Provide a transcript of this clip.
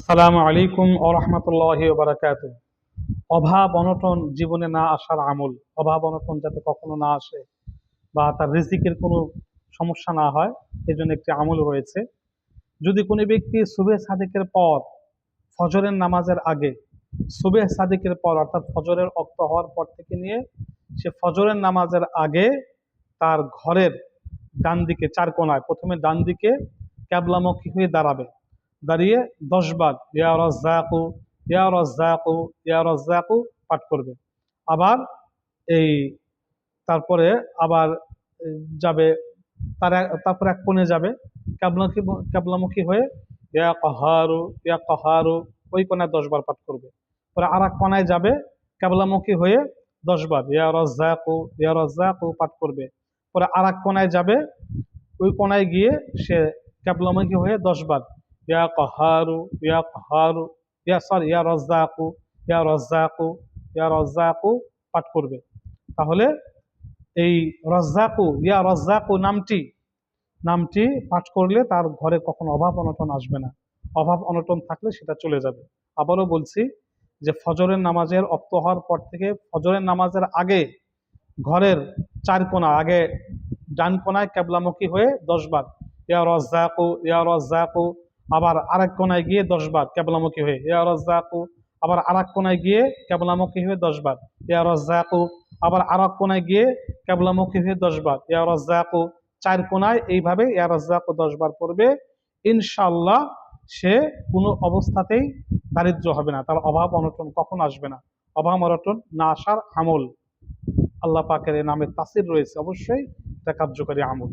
আসসালামু আলাইকুম ওয়া রাহমাতুল্লাহি ওয়া বারাকাতুহু। অভাব অনটন জীবনে না আসার আমল, অভাব অনটন যাতে কখনো না আসে বা তার রিজিকের কোনো সমস্যা না হয়, এজন্য একটি আমল রয়েছে। যদি কোনো ব্যক্তি সুবহে সাদিকের পর, ফজরের নামাজের আগে, সুবহে সাদিকের পর অর্থাৎ ফজরের ওয়াক্ত হওয়ার পর থেকে নিয়ে সে ফজরের নামাজের আগে তার ঘরের ডান দিকে চার কোণায় প্রথমে ডান দিকে ক্যাবলামুখী হয়ে দাঁড়াবে, দাঁড়িয়ে 10 বার ইয়া রাজ্জাকু ইয়া রাজ্জাকু ইয়া রাজ্জাকু পাঠ করবে। আবার এই তারপরে আবার যাবে, তারপর এক কোণে যাবে, ক্যাবলামুখী ক্যাবলামুখী হয়ে ইয়া কাহারু ওই কোণায় 10 বার পাঠ করবে। পরে আর এক কোণায় যাবে, ক্যাবলামুখী হয়ে 10 বার ইয়া রাজ্জাকু পাঠ করবে। পরে আর এক কোণায় যাবে, ওই কোণায় গিয়ে সে ক্যাবলামুখী হয়ে 10 বার ইয়া কাহারু ইয়া কাহারু ইয়া রাজ্জাকু ইয়া রাজ্জাকু ইয়া রাজ্জাকু পাঠ করবে। তাহলে এই ইয়া রাজ্জাকু নামটি পাঠ করলে তার ঘরে কখনো অভাব অনটন আসবে না। অভাব অনটন থাকলে সেটা চলে যাবে। আবারও বলছি যে ফজরের নামাজের ওয়াক্ত হওয়ার পর থেকে ফজরের নামাজের আগে ঘরের চার কোণা আগে ডান কোণায় ক্যাবলামুখী হয়ে 10 বার ইয়া রাজ্জাকু, আবার আরেক কোণায় গিয়ে 10 বার ক্যাবলামুখী হয়ে ইয়া রাজ্জাকু, আবার আরেক কোণায় গিয়ে ক্যাবলামুখী হয়ে 10 বার ইয়া রাজ্জাকু, আবার আরেক কোণায় গিয়ে ক্যাবলামুখী হয়ে 10 বার ইয়া রাজ্জাকু। চার কোণায় এইভাবে ইয়া রাজ্জাকু 10 বার পড়বে। ইনশাআল্লাহ সে কোনো অবস্থাতেই দারিদ্র হবে না, তার অভাব অনটন কখন আসবে না। অভাব অনটন না আসার আমল আল্লাহ পাকের নামে তাসির রয়েছে, অবশ্যই এটা কার্যকরী আমল।